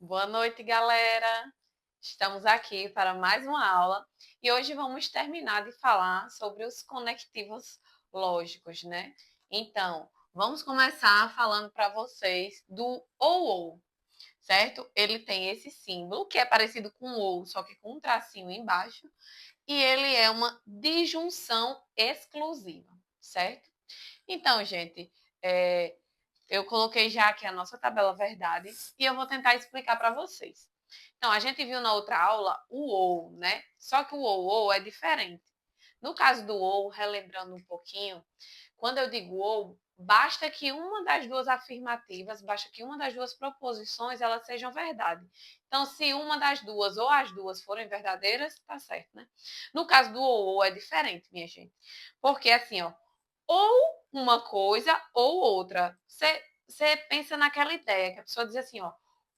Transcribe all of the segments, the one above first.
Boa noite, galera! Estamos aqui para mais uma aula e hoje vamos terminar de falar sobre os conectivos lógicos, né? Então, vamos começar falando para vocês do ou, certo? Ele tem esse símbolo que é parecido com ou, só que com um tracinho embaixo, e ele é uma disjunção exclusiva, certo? Então, gente, eu coloquei já aqui a nossa tabela verdade e eu vou tentar explicar para vocês. Então, a gente viu na outra aula o ou, né? Só que o ou é diferente. No caso do ou, relembrando um pouquinho, quando eu digo ou, basta que uma das duas afirmativas, basta que uma das duas proposições, elas sejam verdade. Então, se uma das duas ou as duas forem verdadeiras, tá certo, né? No caso do ou é diferente, minha gente. Porque assim, ó, ou uma coisa ou outra. Você pensa naquela ideia que a pessoa diz assim, ó,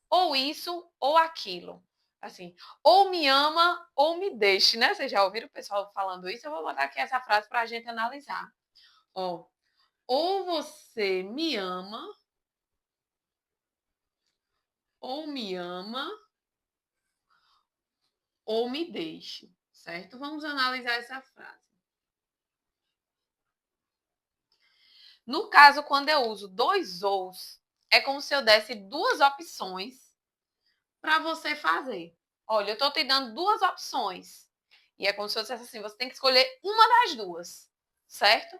ou isso ou aquilo. Assim, ou me ama ou me deixe, né? Vocês já ouviram o pessoal falando isso? Eu vou botar aqui essa frase para a gente analisar. Ó, ou você me ama ou me deixe, certo? Vamos analisar essa frase. No caso, quando eu uso dois ous, é como se eu desse duas opções para você fazer. Olha, eu estou te dando duas opções. E é como se eu dissesse assim: você tem que escolher uma das duas, certo?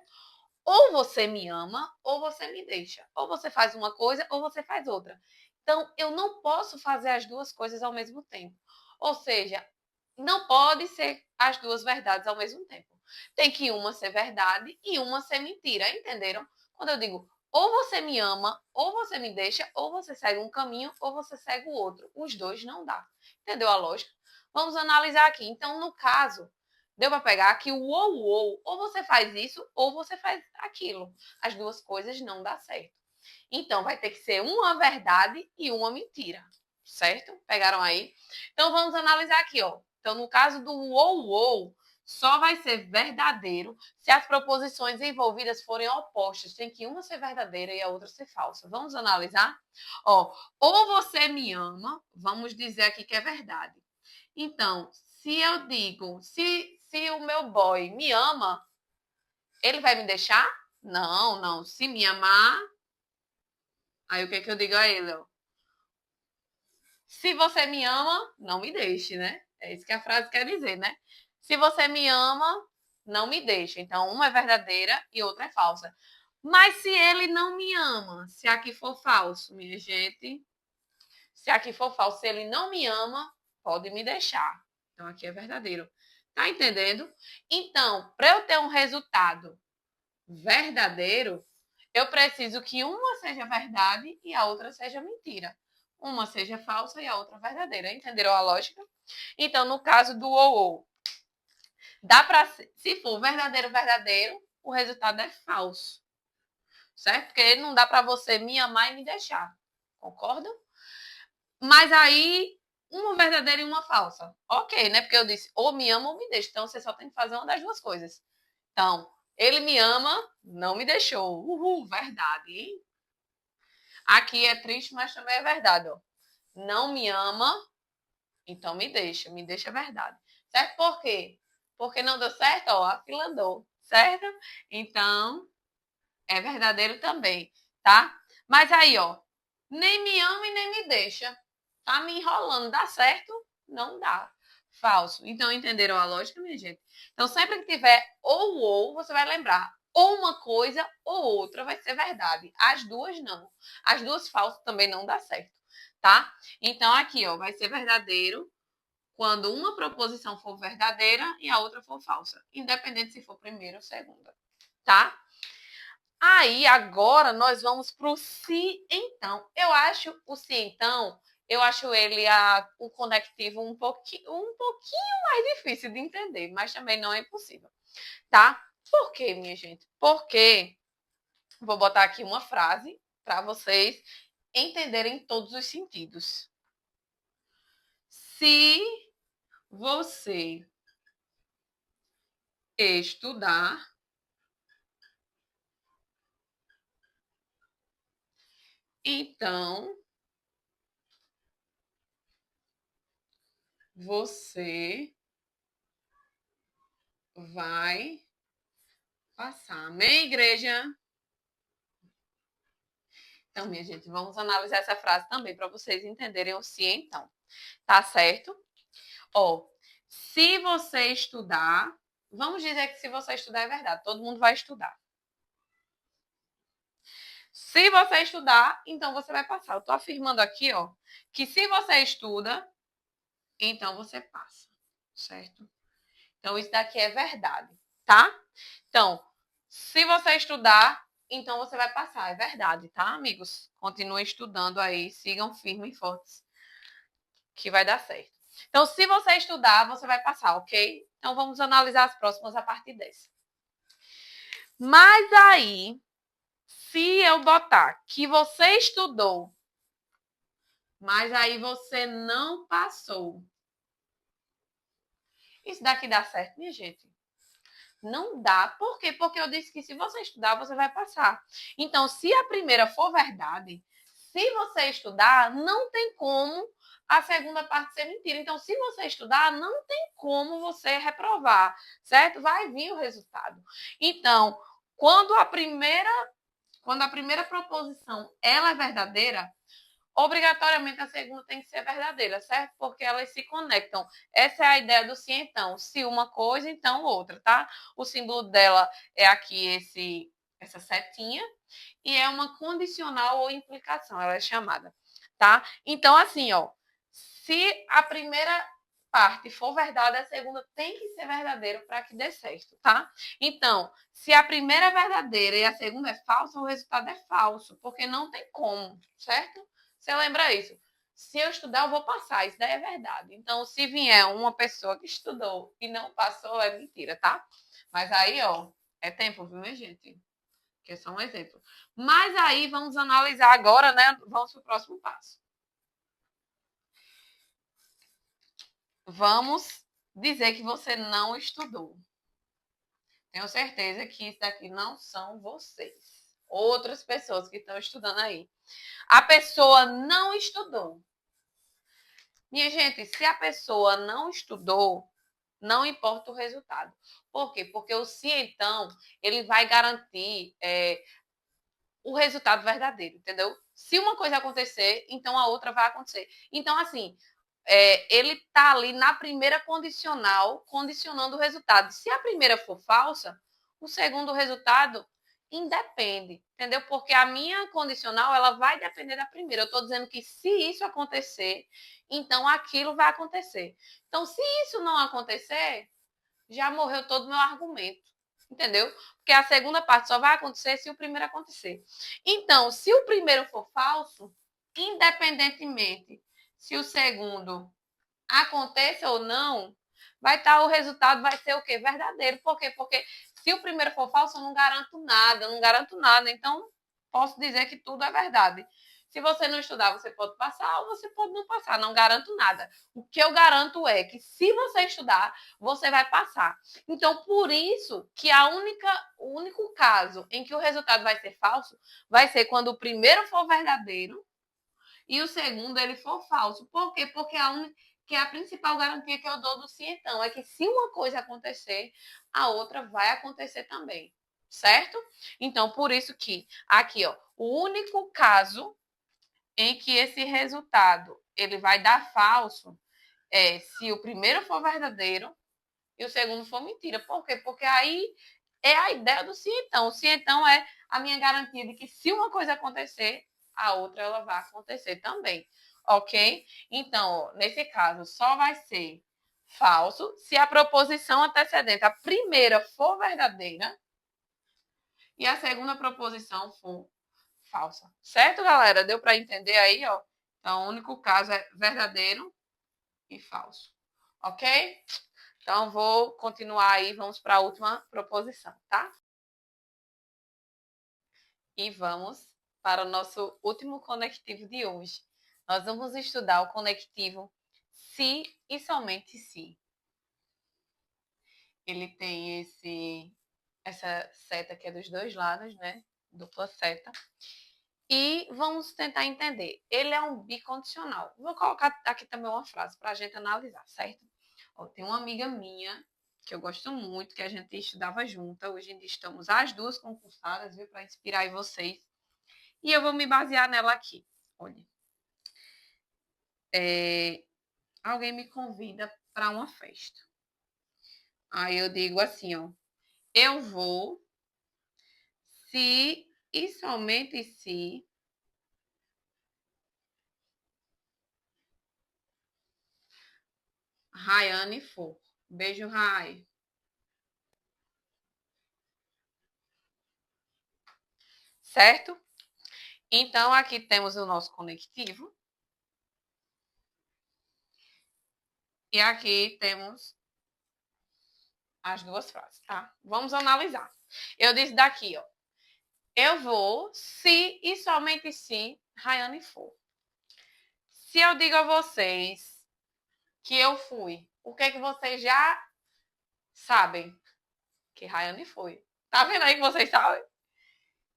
Ou você me ama, ou você me deixa. Ou você faz uma coisa, ou você faz outra. Então, eu não posso fazer as duas coisas ao mesmo tempo. Ou seja, não pode ser as duas verdades ao mesmo tempo. Tem que uma ser verdade e uma ser mentira, entenderam? Quando eu digo ou você me ama, ou você me deixa, ou você segue um caminho, ou você segue o outro. Os dois não dá. Entendeu a lógica? Vamos analisar aqui. Então, no caso, deu para pegar que o ou você faz isso, ou você faz aquilo. As duas coisas não dá certo. Então, vai ter que ser uma verdade e uma mentira, certo? Pegaram aí? Então, vamos analisar aqui, ó. Então, no caso do ou, só vai ser verdadeiro se as proposições envolvidas forem opostas. Tem que uma ser verdadeira e a outra ser falsa. Vamos analisar? Ó, ou você me ama, vamos dizer aqui que é verdade. Então, se eu digo, se o meu boy me ama, ele vai me deixar? Não, não. Se me amar, aí o que é que eu digo a ele? Ó? Se você me ama, não me deixe, né? É isso que a frase quer dizer, né? Se você me ama, não me deixe. Então, uma é verdadeira e outra é falsa. Mas se ele não me ama, se aqui for falso, minha gente, se aqui for falso, se ele não me ama, pode me deixar. Então, aqui é verdadeiro. Tá entendendo? Então, para eu ter um resultado verdadeiro, eu preciso que uma seja verdade e a outra seja mentira. Uma seja falsa e a outra verdadeira. Entenderam a lógica? Então, no caso do ou, dá para se for verdadeiro, verdadeiro, o resultado é falso, certo? Porque não dá para você me amar e me deixar. Concordam? Mas aí uma verdadeira e uma falsa. Ok, né? Porque eu disse ou me ama ou me deixa. Então você só tem que fazer uma das duas coisas. Então, ele me ama, não me deixou. Uhul, verdade. Aqui é triste, mas também é verdade. Ó. Não me ama, então me deixa. Me deixa verdade. Certo? Por quê? Porque não deu certo? Ó, a fila andou. Certo? Então, é verdadeiro também. Tá? Mas aí, ó. Nem me ama e nem me deixa. Tá me enrolando. Dá certo? Não dá. Falso. Então, entenderam a lógica, minha gente? Então, sempre que tiver ou, você vai lembrar. Ou uma coisa ou outra vai ser verdade. As duas não. As duas falsas também não dá certo, tá? Então, aqui, ó, vai ser verdadeiro quando uma proposição for verdadeira e a outra for falsa. Independente se for primeira ou segunda, tá? Aí, agora, nós vamos para o se então. Eu acho o se então, eu acho ele o conectivo um pouquinho mais difícil de entender, mas também não é impossível, tá? Por quê, minha gente? Porque vou botar aqui uma frase para vocês entenderem todos os sentidos. Se você estudar, então você vai passar. Amém, igreja? Então, minha gente, vamos analisar essa frase também para vocês entenderem o se então. Tá certo? Ó, se você estudar, vamos dizer que se você estudar é verdade, todo mundo vai estudar. Se você estudar, então você vai passar. Eu tô afirmando aqui, ó, que se você estuda, então você passa, certo? Então isso daqui é verdade, tá? Então, se você estudar, então você vai passar, é verdade, tá, amigos? Continuem estudando aí, sigam firmes e fortes, que vai dar certo. Então, se você estudar, você vai passar, ok? Então, vamos analisar as próximas a partir dessa. Mas aí, se eu botar que você estudou, mas aí você não passou, isso daqui dá certo, minha gente? Não dá. Por quê? Porque eu disse que se você estudar, você vai passar. Então, se a primeira for verdade, se você estudar, não tem como a segunda parte ser mentira. Então, se você estudar, não tem como você reprovar, certo? Vai vir o resultado. Então, quando a primeira proposição ela é verdadeira, obrigatoriamente a segunda tem que ser verdadeira, certo? Porque elas se conectam. Essa é a ideia do se então. Se uma coisa, então outra, tá? O símbolo dela é aqui essa setinha e é uma condicional ou implicação, ela é chamada, tá? Então, assim, ó, se a primeira parte for verdade, a segunda tem que ser verdadeira para que dê certo, tá? Então, se a primeira é verdadeira e a segunda é falsa, o resultado é falso, porque não tem como, certo? Você lembra isso? Se eu estudar, eu vou passar. Isso daí é verdade. Então, se vier uma pessoa que estudou e não passou, é mentira, tá? Mas aí, ó, é tempo, viu, minha gente? Que é só um exemplo. Mas aí, vamos analisar agora, né? Vamos para o próximo passo. Vamos dizer que você não estudou. Tenho certeza que isso daqui não são vocês. Outras pessoas que estão estudando aí. A pessoa não estudou. Minha gente, se a pessoa não estudou, não importa o resultado. Por quê? Porque o se então, ele vai garantir o resultado verdadeiro, entendeu? Se uma coisa acontecer, então a outra vai acontecer. Então, assim, ele está ali na primeira condicional, condicionando o resultado. Se a primeira for falsa, o segundo resultado independe, entendeu? Porque a minha condicional, ela vai depender da primeira. Eu estou dizendo que se isso acontecer, então aquilo vai acontecer. Então, se isso não acontecer, já morreu todo o meu argumento. Entendeu? Porque a segunda parte só vai acontecer se o primeiro acontecer. Então, se o primeiro for falso, independentemente se o segundo aconteça ou não, vai estar o resultado vai ser o quê? Verdadeiro. Por quê? Porque se o primeiro for falso, eu não garanto nada, não garanto nada. Então, posso dizer que tudo é verdade. Se você não estudar, você pode passar ou você pode não passar. Não garanto nada. O que eu garanto é que se você estudar, você vai passar. Então, por isso que o único caso em que o resultado vai ser falso vai ser quando o primeiro for verdadeiro e o segundo ele for falso. Por quê? Porque que é a principal garantia que eu dou do sim então é que se uma coisa acontecer, a outra vai acontecer também, certo? Então, por isso que aqui, ó, o único caso em que esse resultado ele vai dar falso é se o primeiro for verdadeiro e o segundo for mentira. Por quê? Porque aí é a ideia do sim então. O sim então é a minha garantia de que se uma coisa acontecer, a outra ela vai acontecer também, ok? Então, nesse caso, só vai ser falso se a proposição antecedente, a primeira for verdadeira e a segunda proposição for falsa. Certo, galera? Deu para entender aí, ó? Então, o único caso é verdadeiro e falso, ok? Então, vou continuar aí, vamos para a última proposição, tá? E vamos para o nosso último conectivo de hoje. Nós vamos estudar o conectivo se e somente se. Ele tem essa seta que é dos dois lados, né? Dupla seta. E vamos tentar entender. Ele é um bicondicional. Vou colocar aqui também uma frase para a gente analisar, certo? Ó, tem uma amiga minha que eu gosto muito, que a gente estudava junta. Hoje em dia estamos as duas concursadas, viu? Para inspirar aí vocês. E eu vou me basear nela aqui. Olha. Alguém me convida para uma festa. Aí eu digo assim, ó. Eu vou se e somente se Rayane for. Beijo, Ray. Certo? Então, aqui temos o nosso conectivo. E aqui temos as duas frases, tá? Vamos analisar. Eu disse daqui, ó. Eu vou se e somente se Rayane for. Se eu digo a vocês que eu fui, o que é que vocês já sabem? Que Rayane foi. Tá vendo aí que vocês sabem?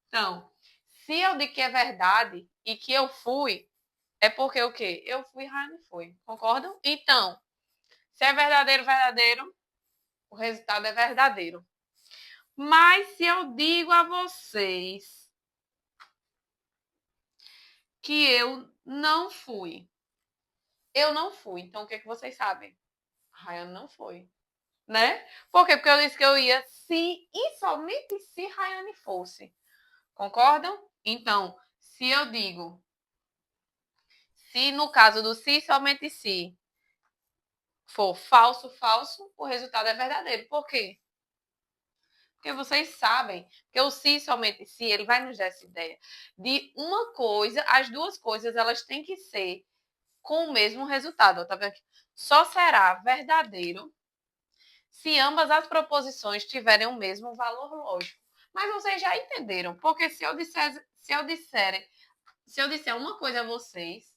Então, se eu digo que é verdade e que eu fui, é porque o quê? Eu fui, Rayane foi. Concordam? Então, se é verdadeiro, verdadeiro, o resultado é verdadeiro. Mas se eu digo a vocês que eu não fui, eu não fui. Então, o que é que vocês sabem? A Rayane não foi. Né? Por quê? Porque eu disse que eu ia se e somente se Rayane fosse. Concordam? Então, se eu digo, se no caso do se somente se for falso, falso, o resultado é verdadeiro. Por quê? Porque vocês sabem que o se somente se, ele vai nos dar essa ideia de uma coisa, as duas coisas, elas têm que ser com o mesmo resultado. Tá vendo aqui? Só será verdadeiro se ambas as proposições tiverem o mesmo valor lógico. Mas vocês já entenderam, porque se eu disser uma coisa a vocês,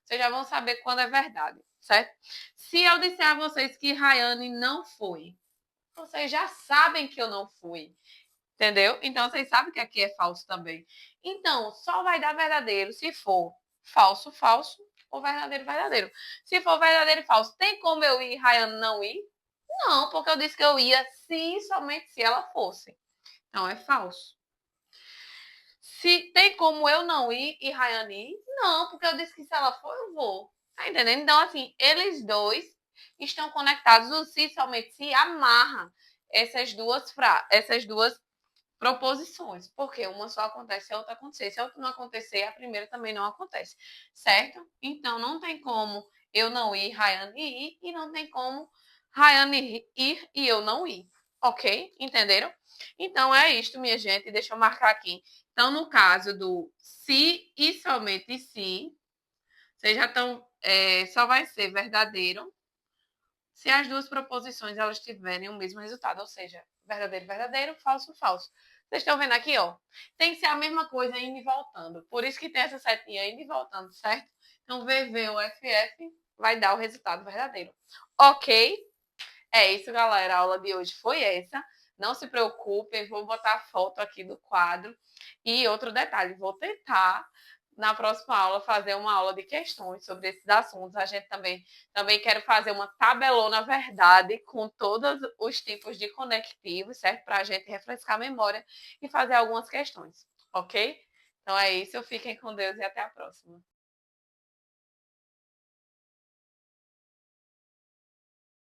vocês já vão saber quando é verdade, certo? Se eu disser a vocês que Rayane não foi, vocês já sabem que eu não fui. Entendeu? Então vocês sabem que aqui é falso também. Então, só vai dar verdadeiro se for falso, falso ou verdadeiro, verdadeiro. Se for verdadeiro e falso, tem como eu ir e Rayane não ir? Não, porque eu disse que eu ia se somente se ela fosse. Então é falso. Se tem como eu não ir e Rayane ir? Não, porque eu disse que se ela for, eu vou. Tá entendendo? Então, assim, eles dois estão conectados. O se somente se amarra essas duas proposições. Porque uma só acontece, a outra acontecer. Se a outra não acontecer, a primeira também não acontece. Certo? Então, não tem como eu não ir, Rayane ir, e não tem como Rayane ir e eu não ir. Ok? Entenderam? Então, é isto, minha gente. Deixa eu marcar aqui. Então, no caso do se e somente se, vocês já estão. Só vai ser verdadeiro se as duas proposições elas tiverem o mesmo resultado, ou seja, verdadeiro, verdadeiro, falso, falso. Vocês estão vendo aqui, ó? Tem que ser a mesma coisa indo e voltando. Por isso que tem essa setinha indo e voltando, certo? Então, VV ou FF vai dar o resultado verdadeiro. Ok? É isso, galera. A aula de hoje foi essa. Não se preocupem, vou botar a foto aqui do quadro. E outro detalhe, vou tentar na próxima aula fazer uma aula de questões sobre esses assuntos. A gente também quero fazer uma tabelona verdade com todos os tipos de conectivos, certo? Para a gente refrescar a memória e fazer algumas questões, ok? Então é isso, fiquem com Deus e até a próxima.